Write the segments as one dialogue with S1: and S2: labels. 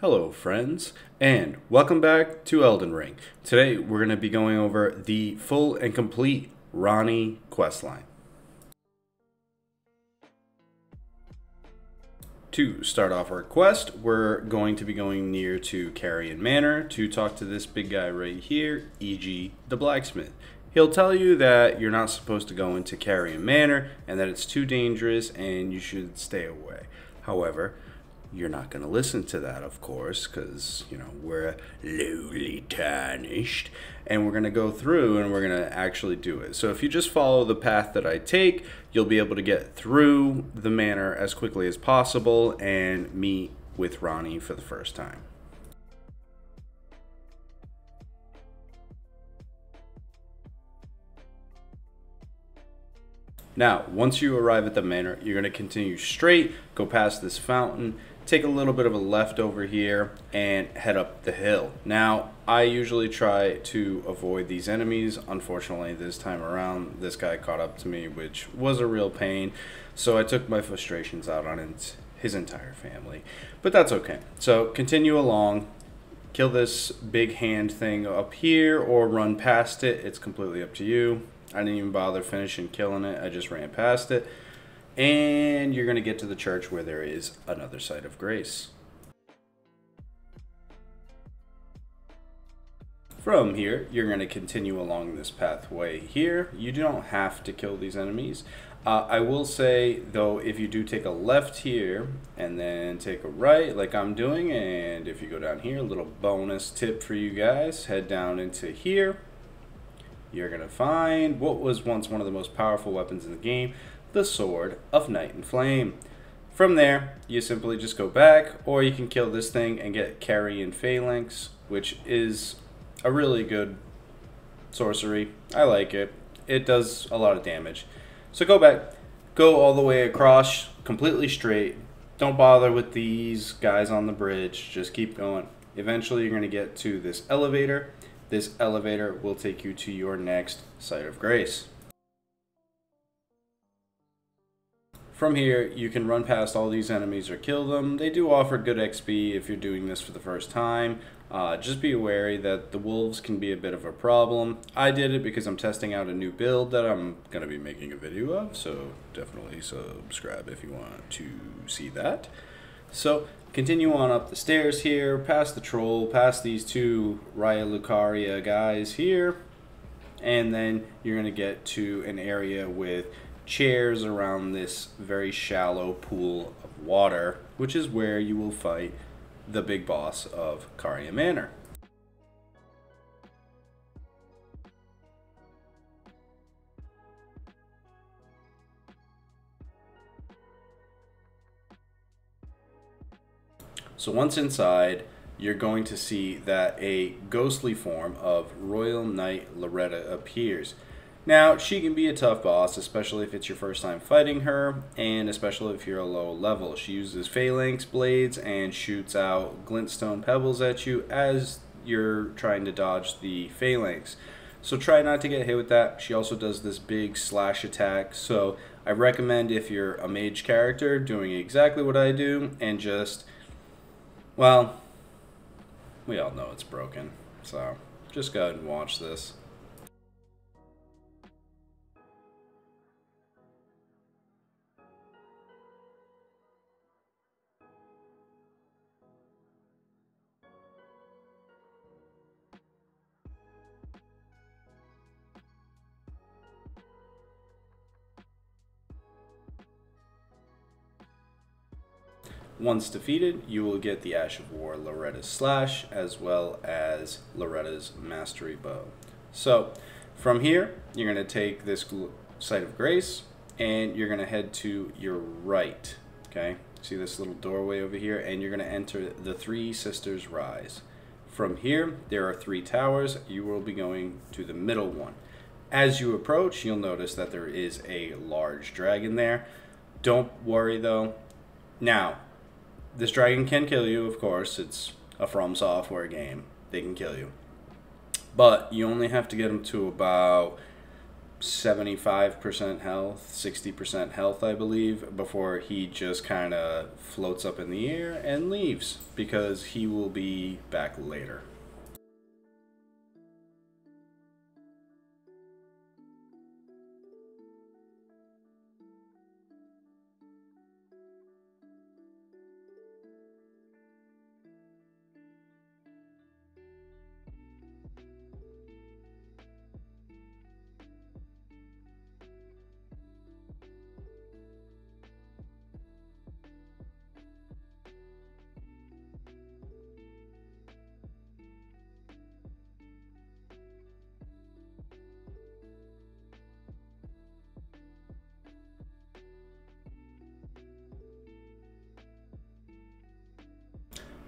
S1: Hello friends, and welcome back to Elden Ring. Today we're going to be going over the full and complete Ranni Questline. To start off our quest, we're going to be going near to Carrion Manor to talk to this big guy right here, e.g. the blacksmith. He'll tell you that you're not supposed to go into Carrion Manor and that it's too dangerous and you should stay away. However, you're not going to listen to that, of course, because, you know, we're lowly tarnished, and we're going to go through and we're going to actually do it. So if you just follow the path that I take, you'll be able to get through the manor as quickly as possible and meet with Ranni for the first time. Now, once you arrive at the manor, you're going to continue straight, go past this fountain, take a little bit of a left over here, and head up the hill. Now, I usually try to avoid these enemies. Unfortunately, this time around, this guy caught up to me, which was a real pain. So I took my frustrations out on his entire family. But that's okay. So continue along. Kill this big hand thing up here or run past it. It's completely up to you. I didn't even bother finishing killing it. I just ran past it. And you're going to get to the church where there is another site of grace. From here, you're going to continue along this pathway here. You don't have to kill these enemies. I will say, though, if you do take a left here and then take a right like I'm doing, and if you go down here, a little bonus tip for you guys, head down into here. You're going to find what was once one of the most powerful weapons in the game, the Sword of Night and Flame. From there, you simply just go back, or you can kill this thing and get Carrion Phalanx, which is a really good sorcery. I like it. It does a lot of damage. So go back, go all the way across, completely straight. Don't bother with these guys on the bridge. Just keep going. Eventually, you're going to get to this elevator. This elevator will take you to your next site of grace. From here, you can run past all these enemies or kill them. They do offer good XP if you're doing this for the first time. Just be wary that the wolves can be a bit of a problem. I did it because I'm testing out a new build that I'm going to be making a video of, so definitely subscribe if you want to see that. So continue on up the stairs here, past the troll, past these two Raya Lucaria guys here, and then you're going to get to an area with chairs around this very shallow pool of water, which is where you will fight the big boss of Carrion Manor. So once inside, you're going to see that a ghostly form of Royal Knight Loretta appears. Now, she can be a tough boss, especially if it's your first time fighting her, and especially if you're a low level. She uses phalanx blades and shoots out glintstone pebbles at you as you're trying to dodge the phalanx. So try not to get hit with that. She also does this big slash attack, so I recommend, if you're a mage character, doing exactly what I do and just, well, we all know it's broken, so just go ahead and watch this. Once defeated, you will get the Ash of War Loretta's Slash, as well as Loretta's Mastery Bow. So, from here, you're going to take this site of grace, and you're going to head to your right, okay? See this little doorway over here, and you're going to enter the Three Sisters Rise. From here, there are 3 towers. You will be going to the middle one. As you approach, you'll notice that there is a large dragon there. Don't worry, though. Now, this dragon can kill you, of course. It's a From Software game. They can kill you. But you only have to get them to about 75% health, 60% health, I believe, before he just kind of floats up in the air and leaves, because he will be back later.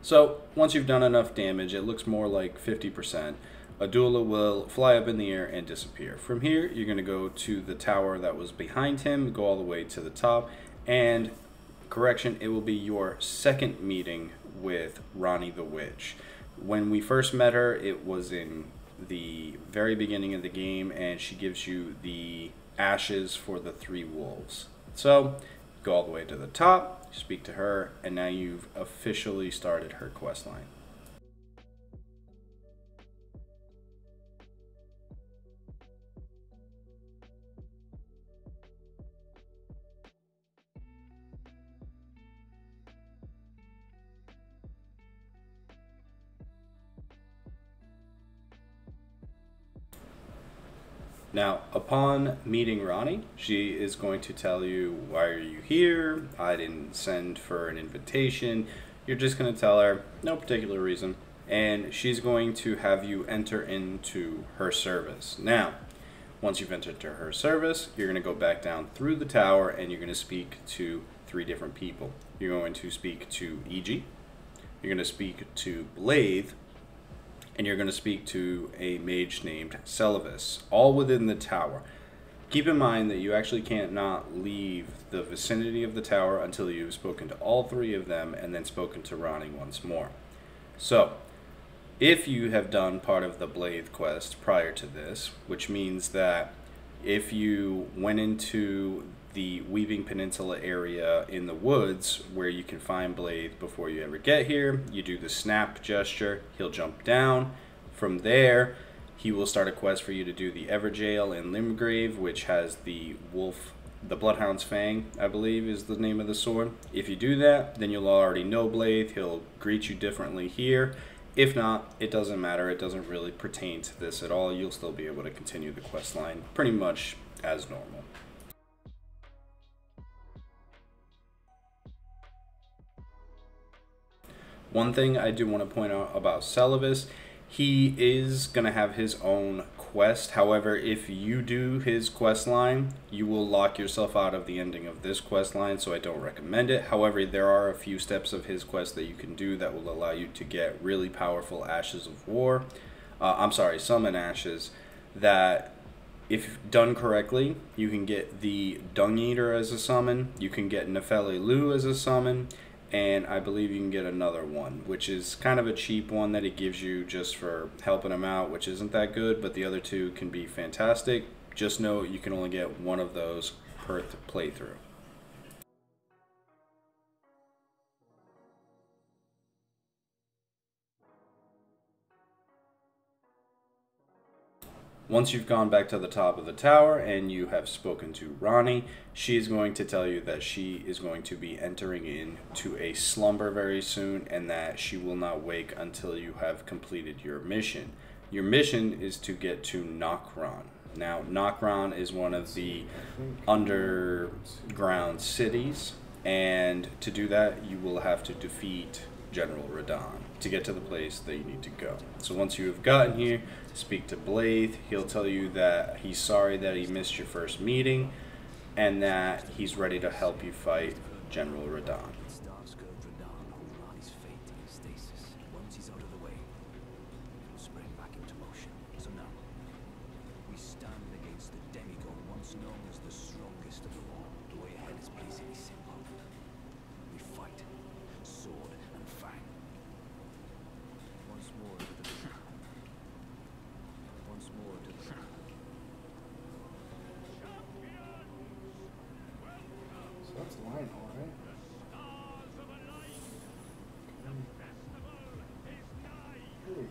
S1: So, once you've done enough damage, it looks more like 50%. Adula will fly up in the air and disappear. From here, you're going to go to the tower that was behind him, go all the way to the top, and, correction, it will be your second meeting with Ranni the Witch. When we first met her, it was in the very beginning of the game, and she gives you the ashes for the 3 wolves. So, go all the way to the top, speak to her, and now you've officially started her quest line. Now, upon meeting Ranni, she is going to tell you, why are you here? I didn't send for an invitation. You're just going to tell her, no particular reason. And she's going to have you enter into her service. Now, once you've entered to her service, you're going to go back down through the tower and you're going to speak to 3 different people. You're going to speak to E.G., you're going to speak to Blythe, and you're going to speak to a mage named Celivis, all within the tower. Keep in mind that you actually can't not leave the vicinity of the tower until you've spoken to all 3 of them and then spoken to Ranni once more. So, if you have done part of the Blythe quest prior to this, which means that if you went into the Weaving Peninsula area in the woods where you can find Blythe before you ever get here, you do the snap gesture, he'll jump down. From there, he will start a quest for you to do the Everjail in Limgrave, which has the wolf, the Bloodhound's Fang, I believe is the name of the sword. If you do that, then you'll already know Blythe, he'll greet you differently here. If not, it doesn't matter, it doesn't really pertain to this at all, you'll still be able to continue the quest line pretty much as normal. One thing I do want to point out about Celivis, he is going to have his own quest. However, if you do his quest line, you will lock yourself out of the ending of this quest line, so I don't recommend it. However, there are a few steps of his quest that you can do that will allow you to get really powerful Ashes of War. Summon Ashes, that if done correctly, you can get the Dung Eater as a summon, you can get Nefeli Lu as a summon, and I believe you can get another one, which is kind of a cheap one that it gives you just for helping him out, which isn't that good, but the other 2 can be fantastic. Just know you can only get one of those per playthrough. Once you've gone back to the top of the tower and you have spoken to Ranni, she is going to tell you that she is going to be entering into a slumber very soon and that she will not wake until you have completed your mission. Your mission is to get to Nokron. Now, Nokron is one of the underground cities, and to do that, you will have to defeat General Radahn to get to the place that you need to go. So once you have gotten here, speak to Blythe. He'll tell you that he's sorry that he missed your first meeting and that he's ready to help you fight General Radahn.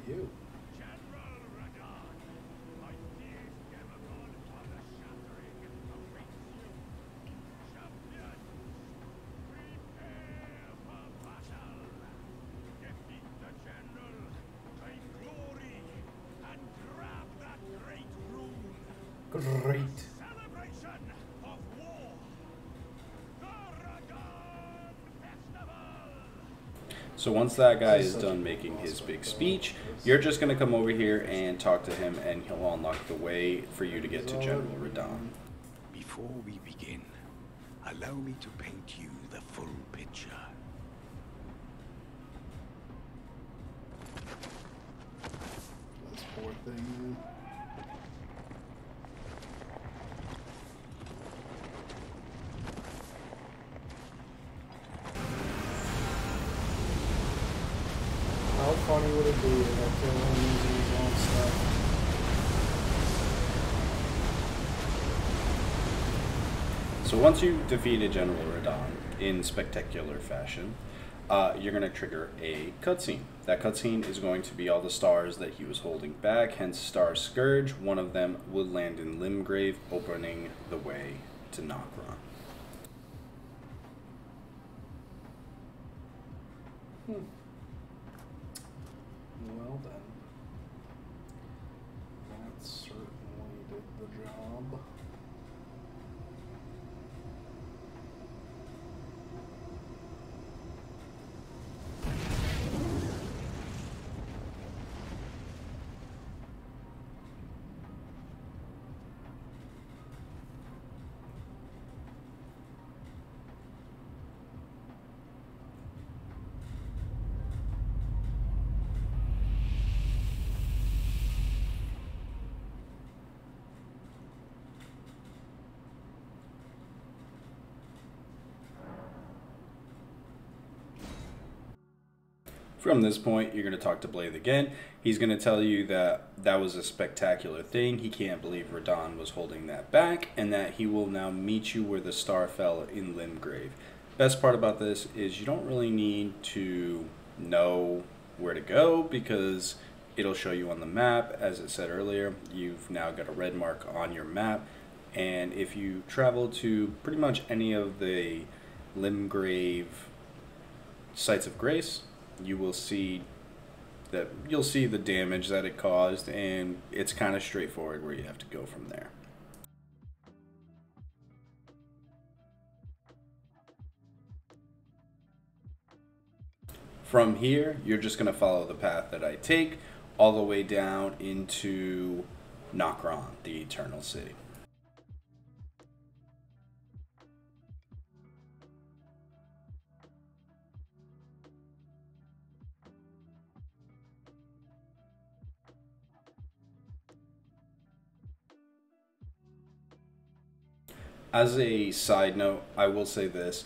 S2: you. Great.
S1: So once that guy is done making his big speech, you're just going to come over here and talk to him, and he'll unlock the way for you to get to General Radahn.
S3: Before we begin, allow me to paint you the full picture.
S2: This poor thing, man. How funny would it be if I killed him using his own stuff?
S1: So once you defeated General Radahn in spectacular fashion, you're going to trigger a cutscene. That cutscene is going to be all the stars that he was holding back, hence Star Scourge. One of them will land in Limgrave, opening the way to Nokron.
S2: Well then. That certainly did the job.
S1: From this point, you're going to talk to Blade again. He's going to tell you that that was a spectacular thing. He can't believe Radahn was holding that back, and that he will now meet you where the star fell in Limgrave. Best part about this is you don't really need to know where to go, because it'll show you on the map. As it said earlier, you've now got a red mark on your map, and if you travel to pretty much any of the Limgrave sites of grace, you will see that you'll see the damage that it caused, and it's kind of straightforward where you have to go from there. From here, you're just going to follow the path that I take all the way down into Nokron, the Eternal City. As a side note, I will say this.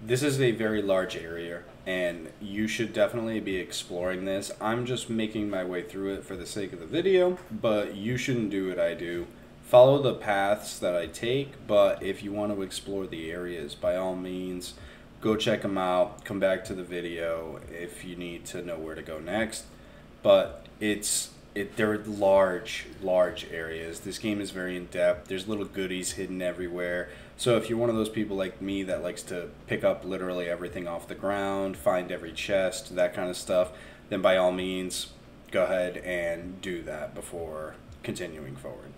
S1: This is a very large area, and you should definitely be exploring this. I'm just making my way through it for the sake of the video, but you shouldn't do what I do. Follow the paths that I take, but if you want to explore the areas, by all means, go check them out. Come back to the video if you need to know where to go next. But they're large areas. This game is very in-depth. There's little goodies hidden everywhere. So if you're one of those people like me that likes to pick up literally everything off the ground, find every chest, that kind of stuff, then by all means, go ahead and do that before continuing forward.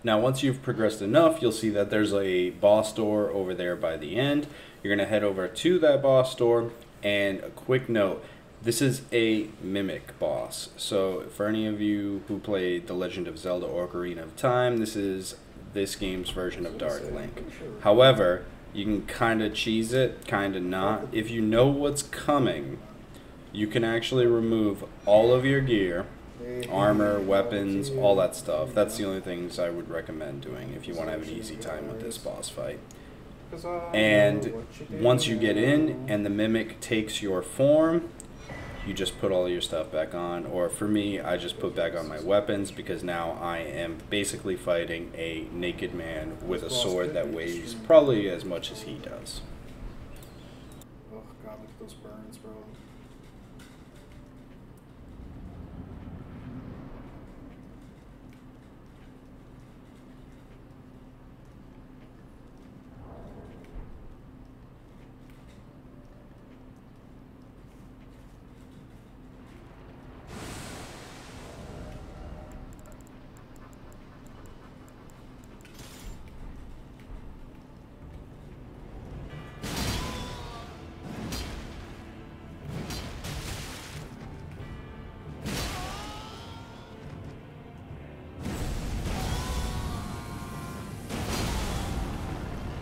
S1: Now, once you've progressed enough, you'll see that there's a boss door over there by the end. You're going to head over to that boss door, and a quick note, this is a mimic boss. So for any of you who played The Legend of Zelda Ocarina of Time, this is this game's version of Dark Link. However, you can kind of cheese it, kind of not. If you know what's coming, you can actually remove all of your gear, armor, weapons, all that stuff. That's the only things I would recommend doing if you want to have an easy time with this boss fight. And once you get in and the mimic takes your form, you just put all your stuff back on. Or for me, I just put back on my weapons because now I am basically fighting a naked man with a sword that weighs probably as much as he does.
S2: Oh god, look at those burns, bro.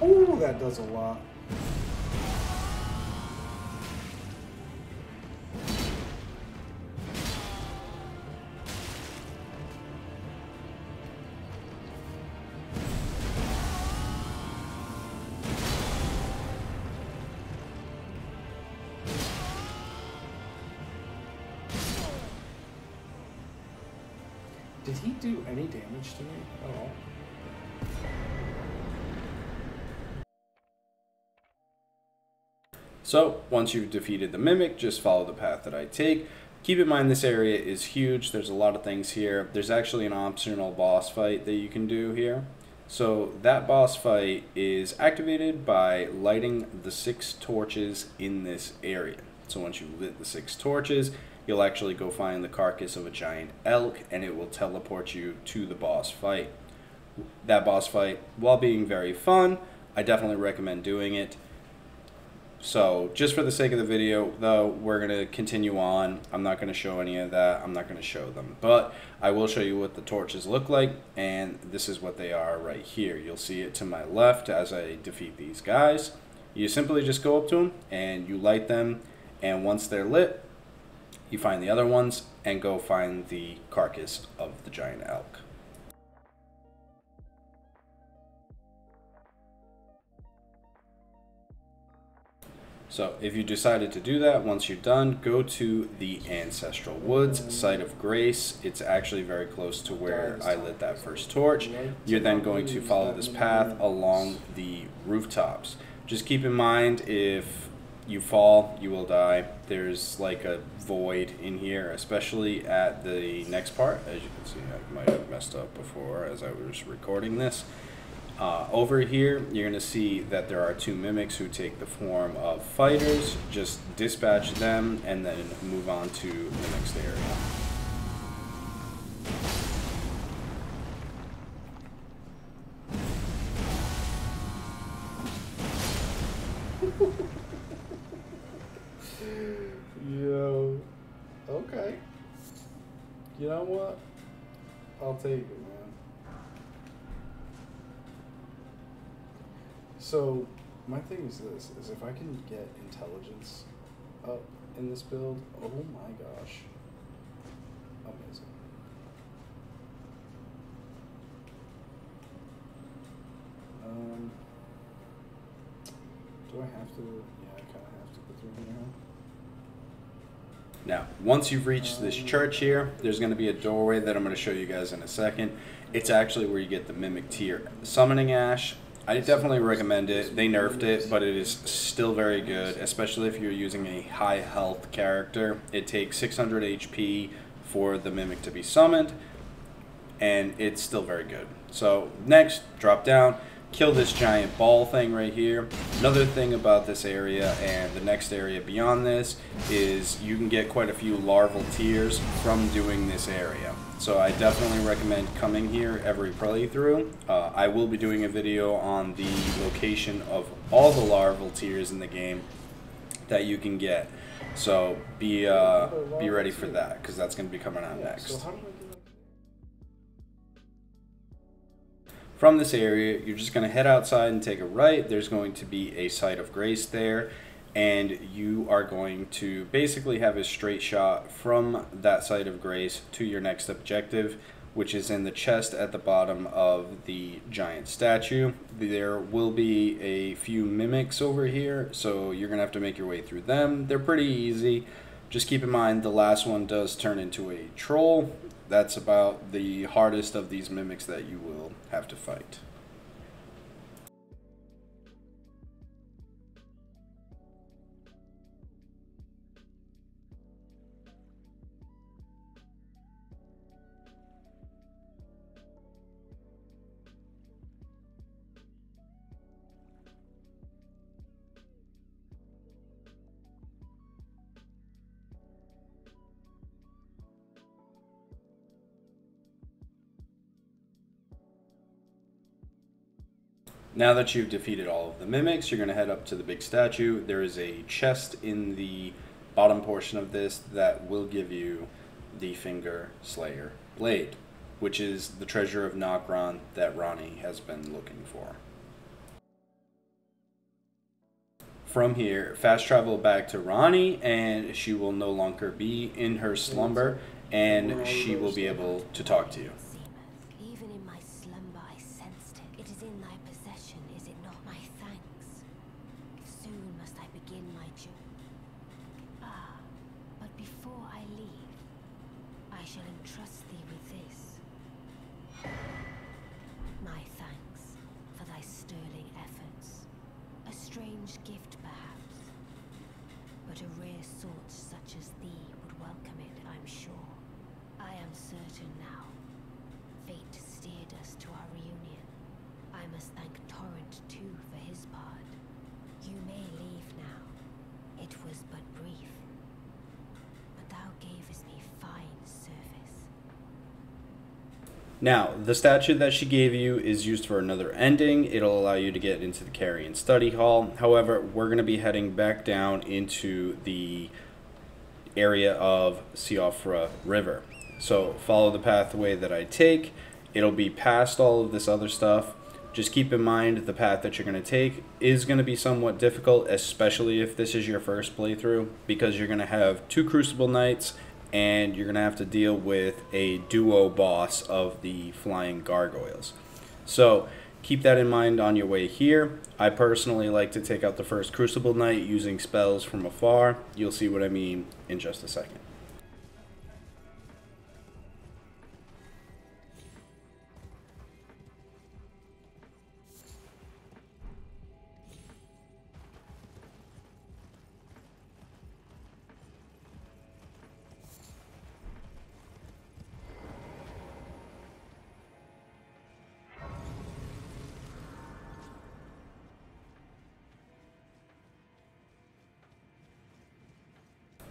S2: Ooh, that does a lot. Did he do any damage to me at all?
S1: So, once you've defeated the Mimic, just follow the path that I take. Keep in mind this area is huge, there's a lot of things here. There's actually an optional boss fight that you can do here. So, that boss fight is activated by lighting the 6 torches in this area. So once you've lit the 6 torches, you'll actually go find the carcass of a giant elk, and it will teleport you to the boss fight. That boss fight, while being very fun, I definitely recommend doing it. So, just for the sake of the video, though, we're going to continue on. I'm not going to show any of that. I'm not going to show them. But I will show you what the torches look like, and this is what they are right here. You'll see it to my left as I defeat these guys. You simply just go up to them, and you light them, and once they're lit, you find the other ones, and go find the carcass of the giant elk. So if you decided to do that, once you're done, go to the Ancestral Woods, Site of Grace. It's actually very close to where I lit that first torch. You're then going to follow this path along the rooftops. Just keep in mind, if you fall, you will die. There's like a void in here, especially at the next part. As you can see, I might have messed up before as I was recording this. Over here, you're going to see that there are 2 mimics who take the form of fighters. Just dispatch them and then move on to the next area.
S2: Yo. Okay. You know what? I'll take it, man. So, my thing is this, is if I can get intelligence up in this build, oh my gosh. Amazing. Do I have to? Yeah, I kind of have to go through here.
S1: Now, once you've reached this church here, there's going to be a doorway that I'm going to show you guys in a second. It's actually where you get the Mimic Tier Summoning Ash. I definitely recommend it. They nerfed it, but it is still very good, especially if you're using a high health character. It takes 600 HP for the Mimic to be summoned, and it's still very good. So next, drop down. kill this giant ball thing right here. Another thing about this area and the next area beyond this is you can get quite a few larval tears from doing this area. So I definitely recommend coming here every playthrough. I will be doing a video on the location of all the larval tears in the game that you can get. So be ready for that, because that's going to be coming out next.
S2: So how do I get up?
S1: From this area, you're just going to head outside and take a right. There's going to be a site of grace there, and you are going to basically have a straight shot from that site of grace to your next objective, which is in the chest at the bottom of the giant statue. There will be a few mimics over here, so you're going to have to make your way through them. They're pretty easy. Just keep in mind the last one does turn into a troll. That's about the hardest of these mimics that you will have to fight. Now that you've defeated all of the mimics, you're going to head up to the big statue. There is a chest in the bottom portion of this that will give you the Finger Slayer Blade, which is the treasure of Nokron that Ranni has been looking for. From here, fast travel back to Ranni, and she will no longer be in her slumber, and she will be able to talk to you.
S4: Even in my slumber I sensed it. It is in thy possession, is it not? My thanks. Soon must I begin my journey. Ah, but before I leave, I shall entrust thee with this. My thanks for thy sterling efforts. A strange gift, perhaps, but a rare sort such as thee would welcome it, I'm sure. I am certain now. Fate steered us to our reunion. I must thank Torrent too for his part. You may leave now. It was but brief, but thou gavest me fine service.
S1: Now, the statue that she gave you is used for another ending. It'll allow you to get into the Carrion Study Hall. However, we're going to be heading back down into the area of Siofra River. So follow the pathway that I take. It'll be past all of this other stuff. Just keep in mind the path that you're going to take is going to be somewhat difficult, especially if this is your first playthrough, because you're going to have 2 Crucible Knights and you're going to have to deal with a duo boss of the Flying Gargoyles. So keep that in mind on your way here. I personally like to take out the first Crucible Knight using spells from afar. You'll see what I mean in just a second.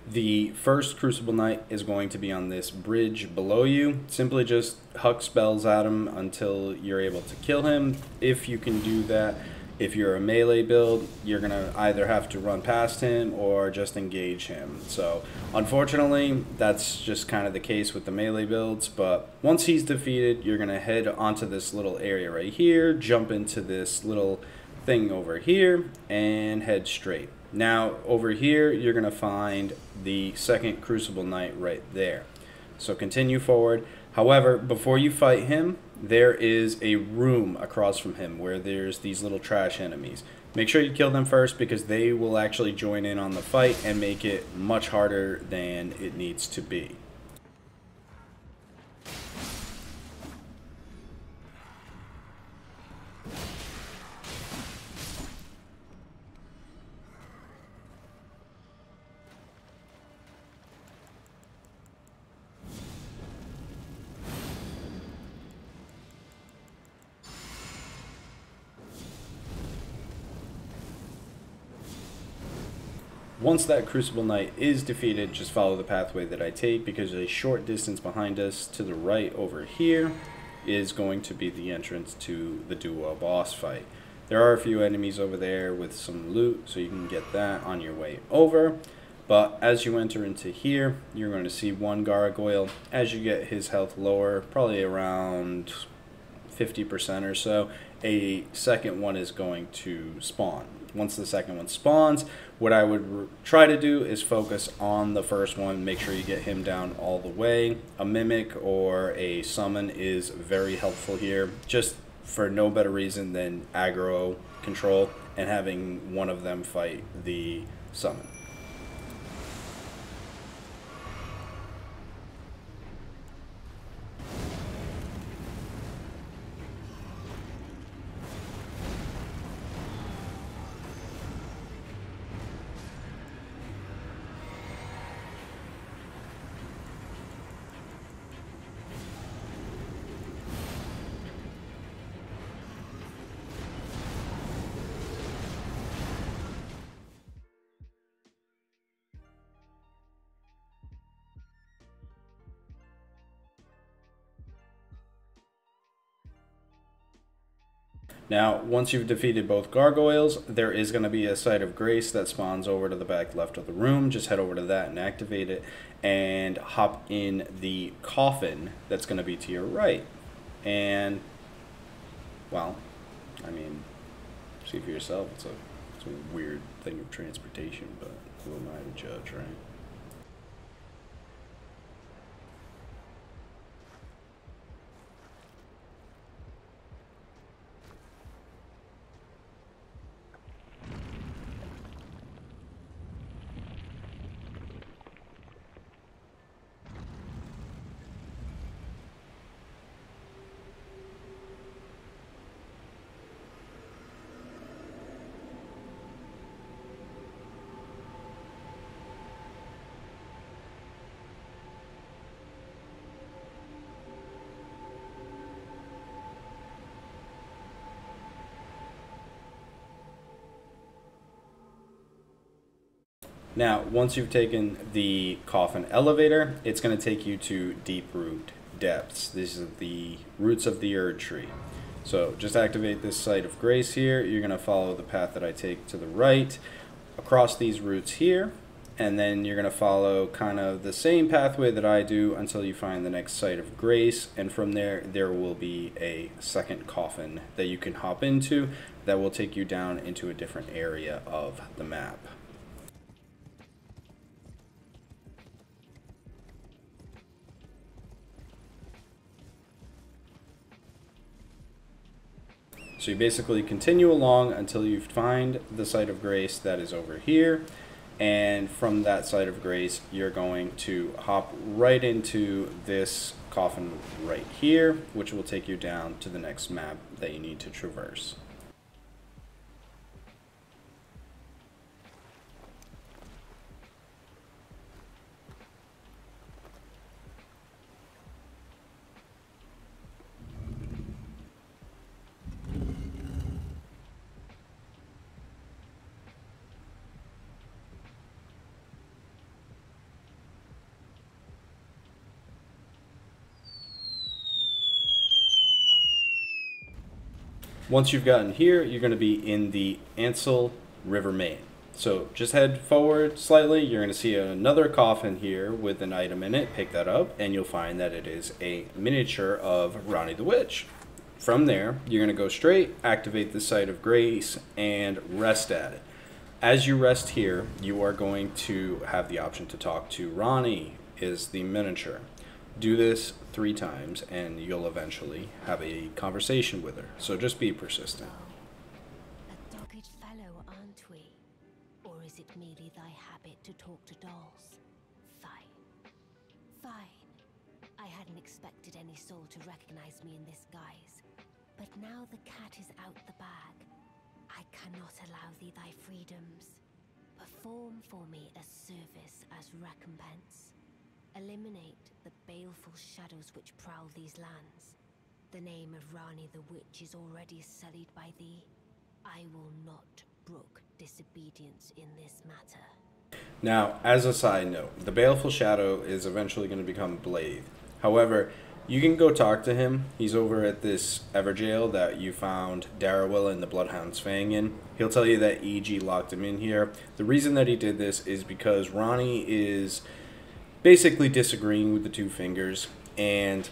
S1: The first Crucible Knight is going to be on this bridge below you. Simply just huck spells at him until you're able to kill him. If you can do that, if you're a melee build, you're going to either have to run past him or just engage him. So unfortunately, that's just kind of the case with the melee builds. But once he's defeated, you're going to head onto this little area right here, jump into this little thing over here, and head straight. Now, over here, you're going to find the second Crucible Knight right there. So continue forward. However, before you fight him, there is a room across from him where there's these little trash enemies. Make sure you kill them first, because they will actually join in on the fight and make it much harder than it needs to be. Once that Crucible Knight is defeated, just follow the pathway that I take, because a short distance behind us to the right over here is going to be the entrance to the duo boss fight. There are a few enemies over there with some loot, so you can get that on your way over. But as you enter into here, you're going to see one gargoyle. As you get his health lower, probably around 50% or so, a second one is going to spawn. Once the second one spawns, what I would try to do is focus on the first one, make sure you get him down all the way. A mimic or a summon is very helpful here, just for no better reason than aggro control and having one of them fight the summon. Now, once you've defeated both gargoyles, there is going to be a site of grace that spawns over to the back left of the room. Just head over to that and activate it, and hop in the coffin that's going to be to your right. And, well, I mean, see for yourself. It's a weird thing of transportation, but who am I to judge, right? Now, once you've taken the coffin elevator, it's going to take you to Deeproot Depths. These are the roots of the Erd tree. So just activate this site of grace here. You're going to follow the path that I take to the right, across these roots here, and then you're going to follow kind of the same pathway that I do until you find the next site of grace, and from there, there will be a second coffin that you can hop into that will take you down into a different area of the map. So you basically continue along until you find the site of grace that is over here, and from that site of grace you're going to hop right into this coffin right here, which will take you down to the next map that you need to traverse. Once you've gotten here, you're going to be in the Ainsel River main. So just head forward slightly. You're going to see another coffin here with an item in it. Pick that up, and you'll find that it is a miniature of Ranni the Witch. From there, you're going to go straight, activate the site of grace, and rest at it. As you rest here, you are going to have the option to talk to Ranni, is the miniature. Do this 3 times and you'll eventually have a conversation with her. So just be persistent.
S4: A dogged fellow, aren't we? Or is it merely thy habit to talk to dolls? Fine. Fine. I hadn't expected any soul to recognize me in this guise. But now the cat is out the bag. I cannot allow thee thy freedoms. Perform for me a service as recompense. Eliminate the baleful shadows which prowl these lands. The name of Ranni the Witch is already sullied by thee. I will not brook disobedience in this matter.
S1: Now, as a side note, the Baleful Shadow is eventually going to become Blade. However, you can go talk to him. He's over at this Everjail that you found Darrowell and the Bloodhound's Fang in. He'll tell you that EG locked him in here. The reason that he did this is because Ranni is basically disagreeing with the Two Fingers, and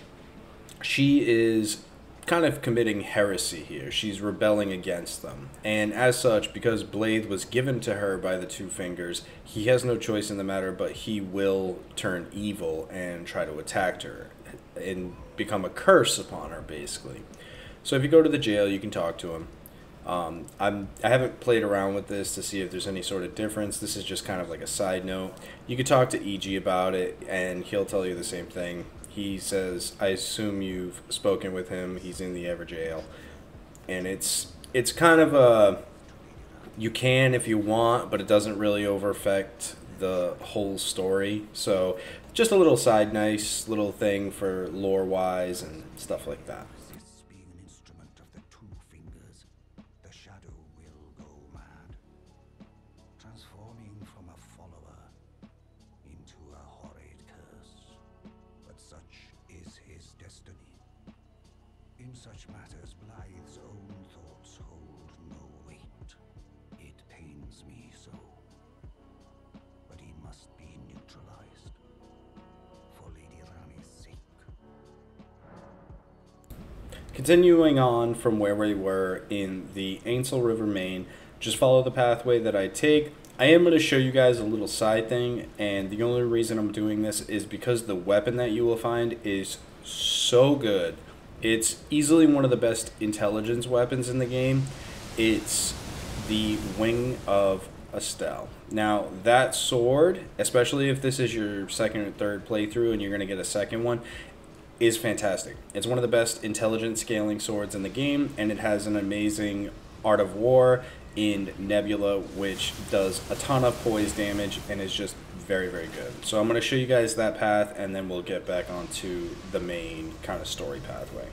S1: she is kind of committing heresy here. She's rebelling against them. And as such, because Blade was given to her by the Two Fingers, he has no choice in the matter, but he will turn evil and try to attack her and become a curse upon her, basically. So if you go to the jail, you can talk to him. I haven't played around with this to see if there's any sort of difference. This is just kind of like a side note. You could talk to EG about it, and he'll tell you the same thing. He says, I assume you've spoken with him. He's in the Everjail. And it's kind of a, you can if you want, but it doesn't really affect the whole story. So just a little side nice little thing for lore-wise and stuff like that.
S3: This being an instrument of the Two Fingers, the shadow will go mad, transforming from a follower into a horrid curse. But such is his destiny. In such matters, Blythe's own thoughts hold no weight. It pains me so. But he must be neutralized. For Lady Ranni's sake.
S1: Continuing on from where we were in the Ainsel River main, just follow the pathway that I take. I am going to show you guys a little side thing, and the only reason I'm doing this is because the weapon that you will find is so good. It's easily one of the best intelligence weapons in the game. It's the Wing of Estelle. Now, that sword, especially if this is your second or third playthrough and you're going to get a second one, is fantastic. It's one of the best intelligence scaling swords in the game, and it has an amazing Art of War in Nebula, which does a ton of poise damage and is just very, very good. So I'm going to show you guys that path, and then we'll get back onto the main kind of story pathway.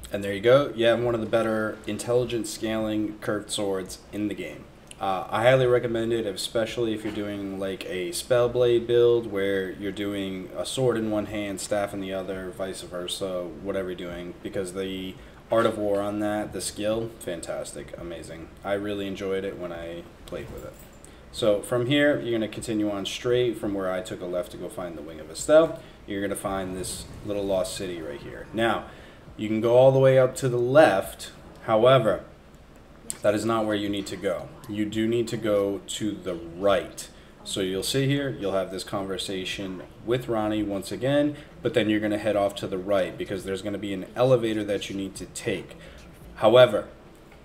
S1: And there you go. You have one of the better intelligence scaling curved swords in the game. I highly recommend it, especially if you're doing like a Spellblade build where you're doing a sword in one hand, staff in the other, vice versa, whatever you're doing, because the Art of War on that, the skill, fantastic, amazing. I really enjoyed it when I played with it. So from here, you're going to continue on straight from where I took a left to go find the Wing of Estelle. You're going to find this little lost city right here. Now, you can go all the way up to the left, however, that is not where you need to go. You do need to go to the right. So you'll sit here, you'll have this conversation with Ranni once again, but then you're going to head off to the right because there's going to be an elevator that you need to take. However,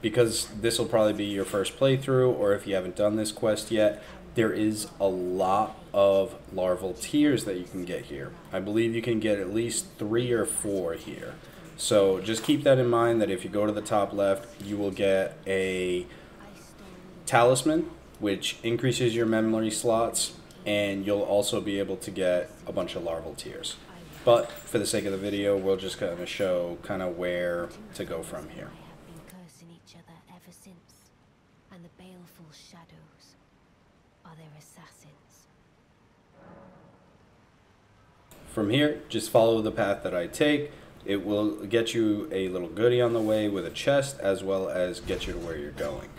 S1: because this will probably be your first playthrough, or if you haven't done this quest yet, there is a lot of larval tears that you can get here. I believe you can get at least 3 or 4 here. So just keep that in mind, that if you go to the top left, you will get a talisman, which increases your memory slots, and you'll also be able to get a bunch of larval tears. But for the sake of the video, we're just going to show kind of where to go from here.
S4: They have been cursing each other ever since, and the baleful shadows are their assassins.
S1: From here, just follow the path that I take. It will get you a little goodie on the way with a chest, as well as get you to where you're going.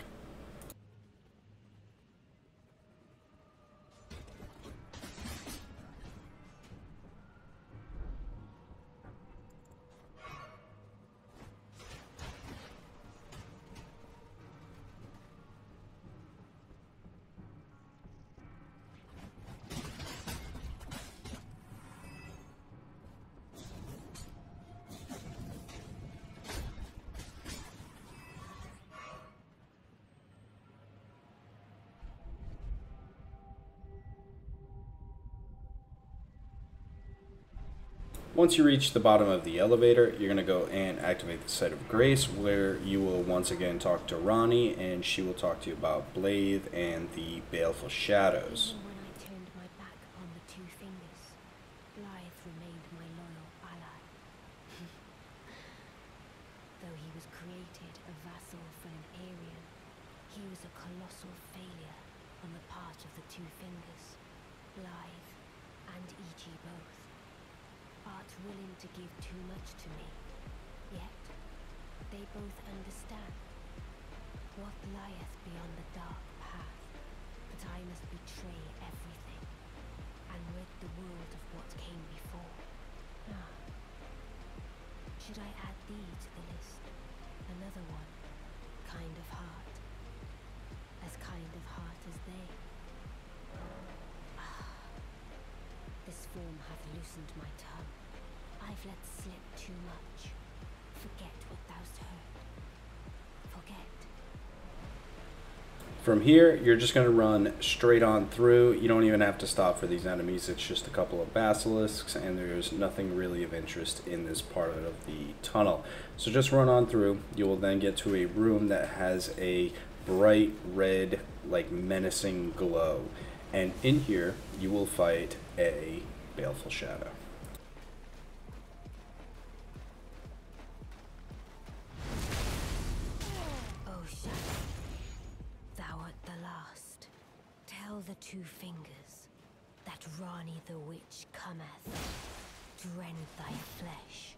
S1: Once you reach the bottom of the elevator, you're going to go and activate the Site of Grace, where you will once again talk to Ranni, and she will talk to you about Blade and the Baleful Shadows.
S4: Even when I turned my back upon the two fingers, Blythe remained my loyal ally. Though he was created a vassal for an Aryan, he was a colossal failure on the part of the two fingers, Blythe and E.G. both. Art willing to give too much to me, yet they both understand what lieth beyond the dark path, that I must betray everything and rid the world of what came before. Ah. Should I add thee to the list? Another one, kind of heart, as kind of heart as they. This form hath loosened my tongue. I've let slip too much. Forget what thou'st heard. Forget.
S1: From here, you're just going to run straight on through. You don't even have to stop for these enemies. It's just a couple of basilisks, and there's nothing really of interest in this part of the tunnel. So just run on through. You will then get to a room that has a bright red, like menacing glow. And in here, you will fight a Baleful Shadow.
S4: Oh, Shadow, thou art the last. Tell the two fingers that Ranni the Witch cometh to rend thy flesh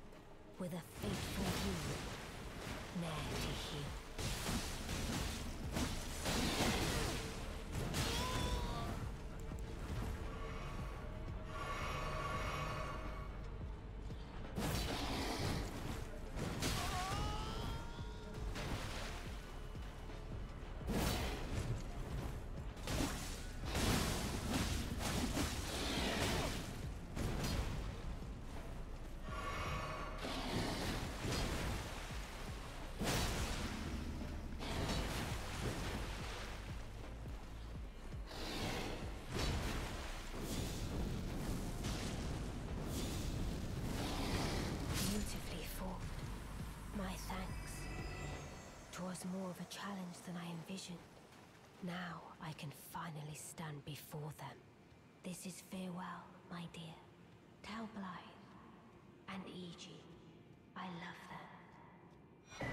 S4: with a fateful wound, ne'er to heal. More of a challenge than I envisioned. Now I can finally stand before them. This is farewell, my dear. Tell Blythe and E.G. I love them.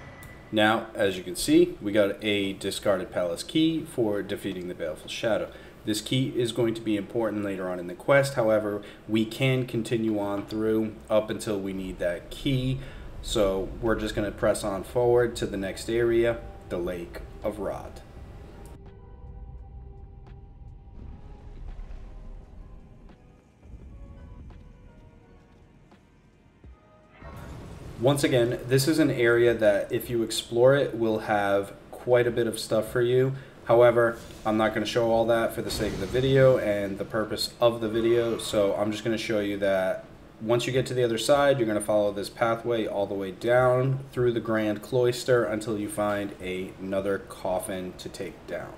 S1: Now, as you can see, we got a discarded palace key for defeating the Baleful Shadow. This key is going to be important later on in the quest. However, we can continue on through up until we need that key. So we're just going to press on forward to the next area, the Lake of Rod. Once again, this is an area that if you explore it will have quite a bit of stuff for you. However, I'm not going to show all that for the sake of the video and the purpose of the video. So I'm just going to show you that once you get to the other side, you're going to follow this pathway all the way down through the Grand Cloister until you find another coffin to take down.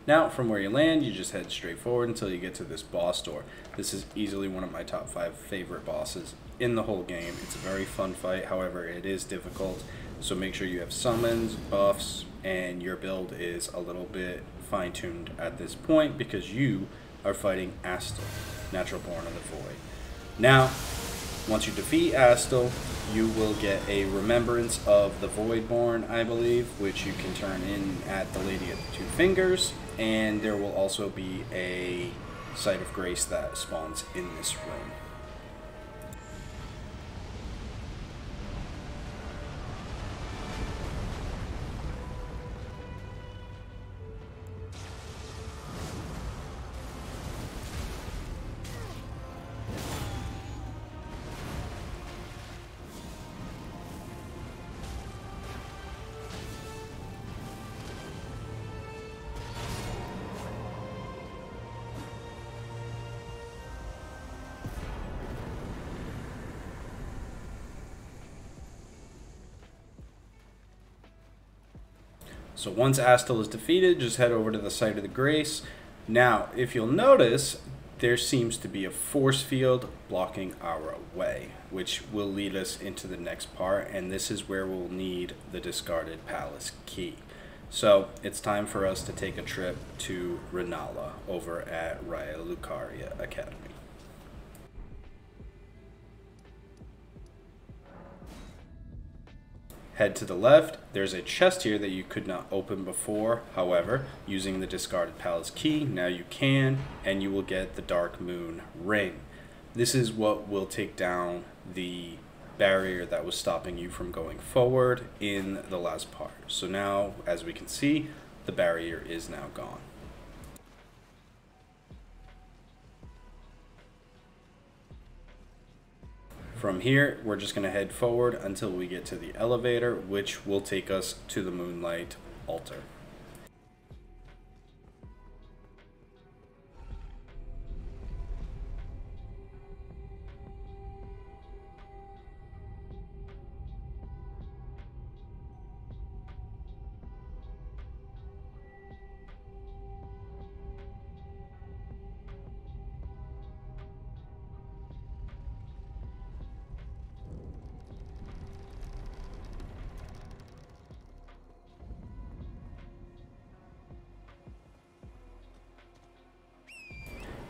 S1: Now, from where you land, you just head straight forward until you get to this boss door. This is easily one of my top 5 favorite bosses in the whole game. It's a very fun fight, however, it is difficult. So make sure you have summons, buffs, and your build is a little bit fine-tuned at this point because you are fighting Astel, Natural Born of the Void. Now, once you defeat Astel, you will get a Remembrance of the Voidborn, I believe, which you can turn in at the Lady of the Two Fingers, and there will also be a Site of Grace that spawns in this room. So once Astel is defeated, just head over to the Site of the Grace. Now, if you'll notice, there seems to be a force field blocking our way, which will lead us into the next part, and this is where we'll need the discarded palace key. So it's time for us to take a trip to Rennala over at Raya Lucaria Academy. Head to the left. There's a chest here that you could not open before. However, using the discarded palace key, now you can, and you will get the Dark Moon Ring. This is what will take down the barrier that was stopping you from going forward in the last part. So now, as we can see, the barrier is now gone. From here, we're just going to head forward until we get to the elevator, which will take us to the Moonlight Altar.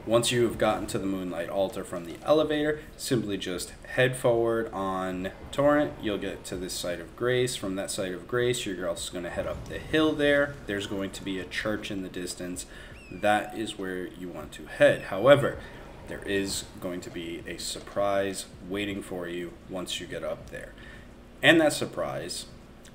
S1: Once you have gotten to the Moonlight Altar from the elevator, simply just head forward on Torrent. You'll get to this Site of Grace. From that Site of Grace, you're also going to head up the hill there. There's going to be a church in the distance. That is where you want to head. However, there is going to be a surprise waiting for you once you get up there. And that surprise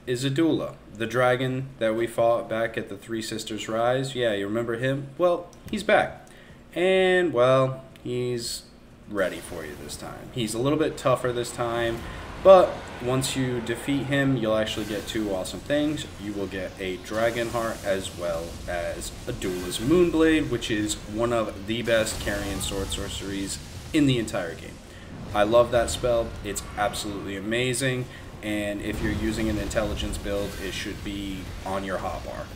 S1: is Adula, the dragon that we fought back at the Three Sisters Rise. Yeah, you remember him? Well, he's back. And, well, he's ready for you this time. He's a little bit tougher this time, but once you defeat him, you'll actually get 2 awesome things. You will get a Dragon Heart as well as Adula's Moonblade, which is one of the best carrying sword sorceries in the entire game. I love that spell. It's absolutely amazing, and if you're using an intelligence build, it should be on your hotbar.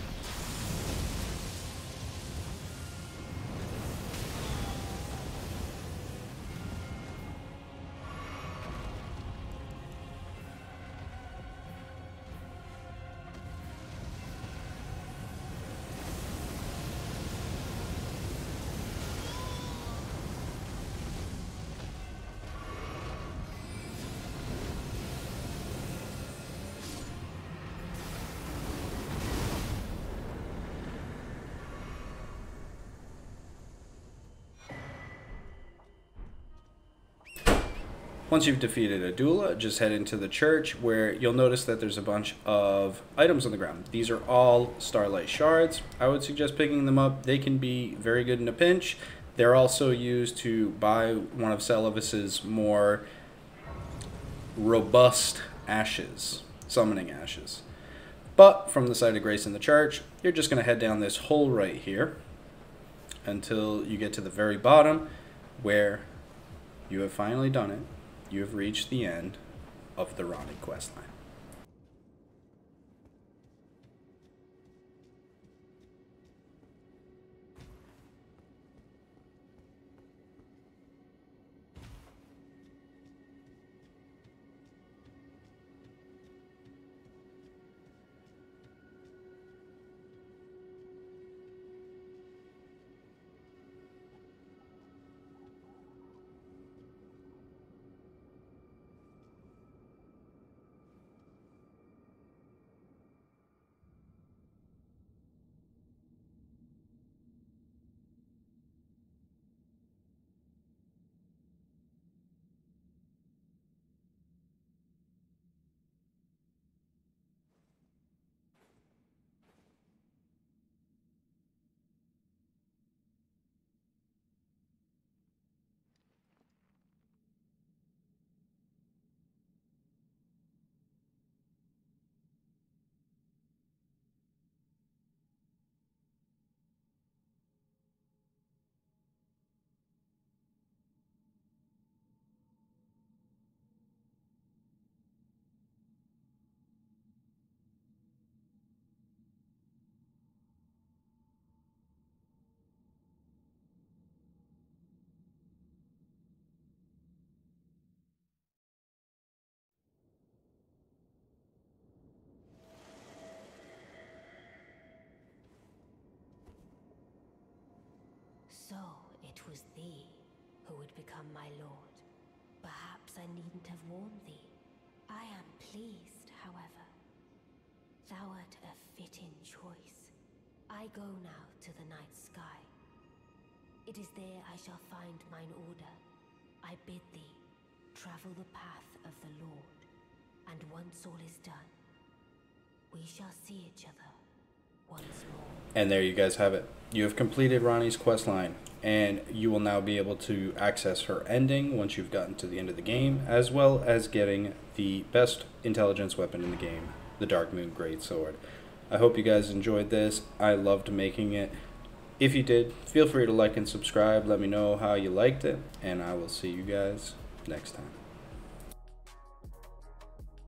S1: Once you've defeated Adula, just head into the church where you'll notice that there's a bunch of items on the ground. These are all Starlight Shards. I would suggest picking them up. They can be very good in a pinch. They're also used to buy one of Celavis's more robust ashes, summoning ashes. But from the Site of Grace in the church, you're just going to head down this hole right here until you get to the very bottom where you have finally done it. You have reached the end of the Ranni Questline.
S4: So it was thee who would become my lord. Perhaps I needn't have warned thee. I am pleased, however. Thou art a fitting choice. I go now to the night sky. It is there I shall find mine order. I bid thee travel the path of the Lord, and once all is done, we shall see each other once more.
S1: And there you guys have it. You have completed Ranni's questline, and you will now be able to access her ending once you've gotten to the end of the game, as well as getting the best intelligence weapon in the game, the Dark Moon Greatsword. I hope you guys enjoyed this. I loved making it. If you did, feel free to like and subscribe. Let me know how you liked it, and I will see you guys next time.